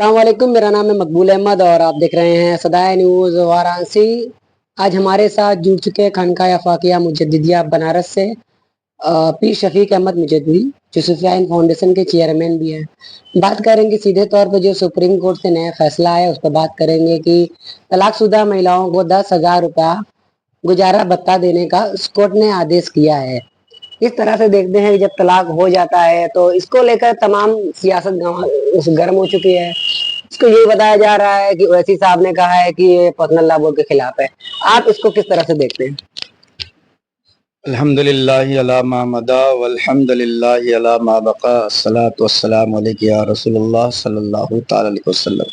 अस्सलाम वालेकुम, मेरा नाम है मकबूल अहमद और आप देख रहे हैं सदाए न्यूज़ वाराणसी। आज हमारे साथ जुड़ चुके हैं खानकाह अफाकिया मुजद्दिदिया बनारस से पीर शफीक अहमद मुजद्दी, जो सुफियान फाउंडेशन के चेयरमैन भी हैं। बात करेंगे सीधे तौर पर जो सुप्रीम कोर्ट से नया फैसला है उस पर बात करेंगे कि तलाकशुदा महिलाओं को 10,000 रुपया गुजारा भत्ता देने का उस कोर्ट ने आदेश किया है। इस तरह से देखते हैं कि जब तलाक हो जाता है तो इसको लेकर तमाम सियासत गर्म हो चुकी है। इसको यही बताया जा रहा है कि ओवैसी साहब ने कहा है कि ये पर्सनल लॉ बोर्ड के खिलाफ है। आप इसको किस तरह से देखते हैं? अल्हम्दुलिल्लाहि अला मा मदा वल्हम्दुलिल्लाहि अला मा बका अस्सलातु वस्सलामु अलैका या रसूलुल्लाह सल्लल्लाहु तआला अलैहि वसल्लम।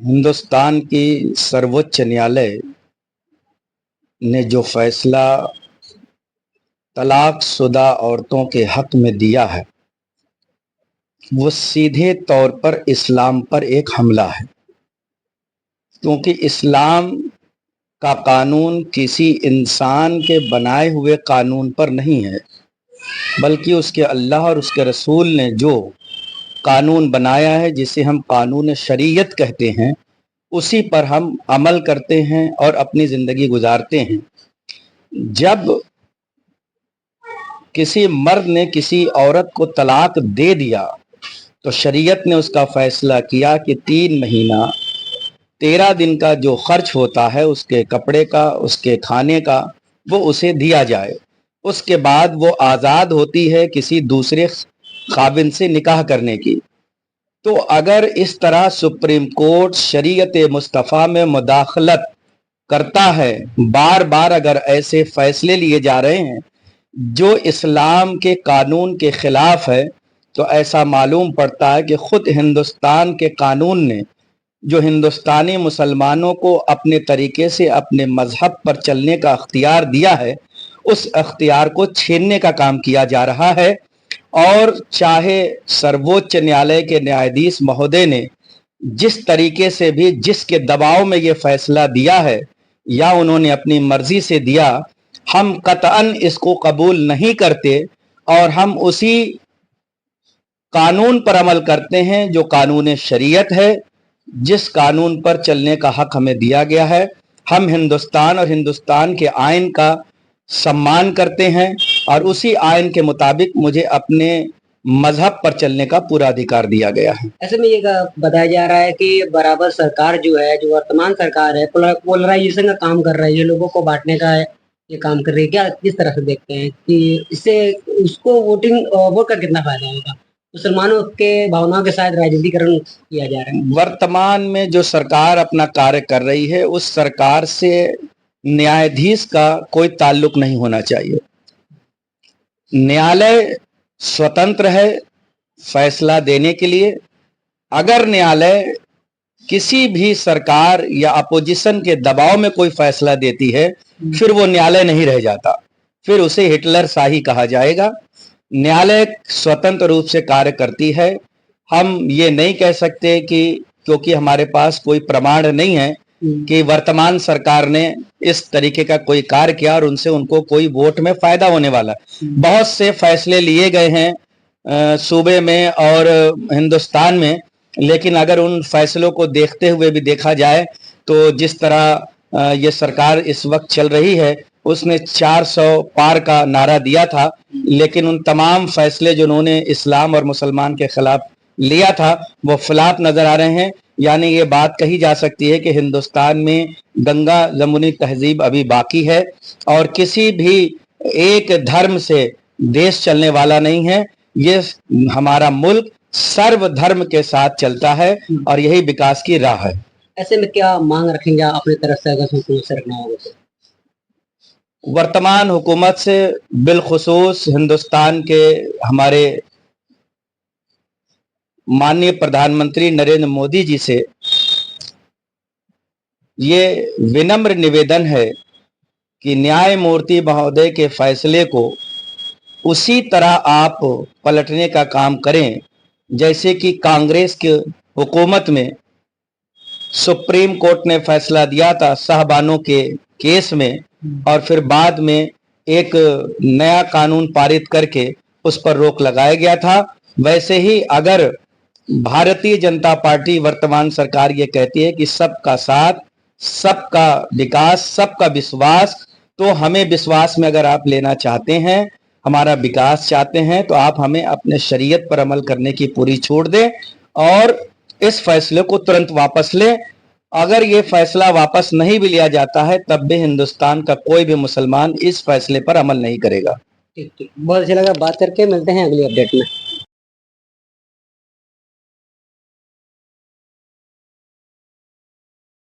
हिंदुस्तान की सर्वोच्च न्यायालय ने जो फैसला तलाकशुदा औरतों के हक में दिया है वो सीधे तौर पर इस्लाम पर एक हमला है, क्योंकि इस्लाम का कानून किसी इंसान के बनाए हुए कानून पर नहीं है, बल्कि उसके अल्लाह और उसके रसूल ने जो कानून बनाया है, जिसे हम कानून शरीयत कहते हैं, उसी पर हम अमल करते हैं और अपनी ज़िंदगी गुजारते हैं। जब किसी मर्द ने किसी औरत को तलाक दे दिया तो शरीयत ने उसका फैसला किया कि 3 महीना 13 दिन का जो खर्च होता है उसके कपड़े का, उसके खाने का, वो उसे दिया जाए। उसके बाद वो आज़ाद होती है किसी दूसरे खाविन से निकाह करने की। तो अगर इस तरह सुप्रीम कोर्ट शरीयत मुस्तफ़ा में मुदाखलत करता है, बार बार अगर ऐसे फैसले लिए जा रहे हैं जो इस्लाम के कानून के खिलाफ है, तो ऐसा मालूम पड़ता है कि खुद हिंदुस्तान के कानून ने जो हिंदुस्तानी मुसलमानों को अपने तरीके से अपने मजहब पर चलने का अख्तियार दिया है, उस अख्तियार को छीनने का काम किया जा रहा है। और चाहे सर्वोच्च न्यायालय के न्यायाधीश महोदय ने जिस तरीके से भी, जिसके दबाव में ये फैसला दिया है या उन्होंने अपनी मर्जी से दिया, हम कतअन इसको कबूल नहीं करते और हम उसी कानून पर अमल करते हैं जो कानून शरीयत है, जिस कानून पर चलने का हक हमें दिया गया है। हम हिंदुस्तान और हिंदुस्तान के आइन का सम्मान करते हैं और उसी आइन के मुताबिक मुझे अपने मजहब पर चलने का पूरा अधिकार दिया गया है। ऐसे में ये बताया जा रहा है कि बराबर सरकार जो है, जो वर्तमान सरकार है, पोलराइजेशन का काम कर रही है, लोगों को बांटने का ये काम कर रही है। क्या किस तरह से देखते हैं कि इससे उसको वोट का कितना फायदा होगा? मुसलमानों के भावनाओं के साथ राजनीतिकरण किया जा रहा है। वर्तमान में जो सरकार अपना कार्य कर रही है, उस सरकार से न्यायाधीश का कोई ताल्लुक नहीं होना चाहिए। न्यायालय स्वतंत्र है फैसला देने के लिए। अगर न्यायालय किसी भी सरकार या अपोजिशन के दबाव में कोई फैसला देती है, फिर वो न्यायालय नहीं रह जाता, फिर उसे हिटलर शाही कहा जाएगा। न्यायालय स्वतंत्र रूप से कार्य करती है। हम ये नहीं कह सकते कि क्योंकि हमारे पास कोई प्रमाण नहीं है कि वर्तमान सरकार ने इस तरीके का कोई कार्य किया और उनसे उनको कोई वोट में फायदा होने वाला। बहुत से फैसले लिए गए हैं सूबे में और हिंदुस्तान में, लेकिन अगर उन फैसलों को देखते हुए भी देखा जाए तो जिस तरह ये सरकार इस वक्त चल रही है, उसने 400 पार का नारा दिया था, लेकिन उन तमाम फैसले जो उन्होंने इस्लाम और मुसलमान के खिलाफ लिया था वो फ्लॉप नजर आ रहे हैं। यानी ये बात कही जा सकती है कि हिंदुस्तान में गंगा जमुनी तहजीब अभी बाकी है और किसी भी एक धर्म से देश चलने वाला नहीं है। ये हमारा मुल्क सर्वधर्म के साथ चलता है और यही विकास की राह है। ऐसे में क्या मांग रखेंगे अपनी तरफ से, अगर हुकूमत से रखना होगा तो? वर्तमान हुकूमत से बिलखुसूस हिंदुस्तान के हमारे माननीय प्रधानमंत्री नरेंद्र मोदी जी से ये विनम्र निवेदन है कि न्यायमूर्ति महोदय के फैसले को उसी तरह आप पलटने का काम करें जैसे कि कांग्रेस के हुकूमत में सुप्रीम कोर्ट ने फैसला दिया था साहबानों के केस में, और फिर बाद में एक नया कानून पारित करके उस पर रोक लगाया गया था। वैसे ही अगर भारतीय जनता पार्टी वर्तमान सरकार ये कहती है कि सबका साथ, सबका विकास, सबका विश्वास। तो हमें विश्वास में अगर आप लेना चाहते हैं, हमारा विकास चाहते हैं, तो आप हमें अपने शरीयत पर अमल करने की पूरी छूट दें और इस फैसले को तुरंत वापस लें। अगर ये फैसला वापस नहीं भी लिया जाता है तब भी हिंदुस्तान का कोई भी मुसलमान इस फैसले पर अमल नहीं करेगा। ठीक ठीक, बहुत अच्छा लगा बात करके। मिलते हैं अगली अपडेट में।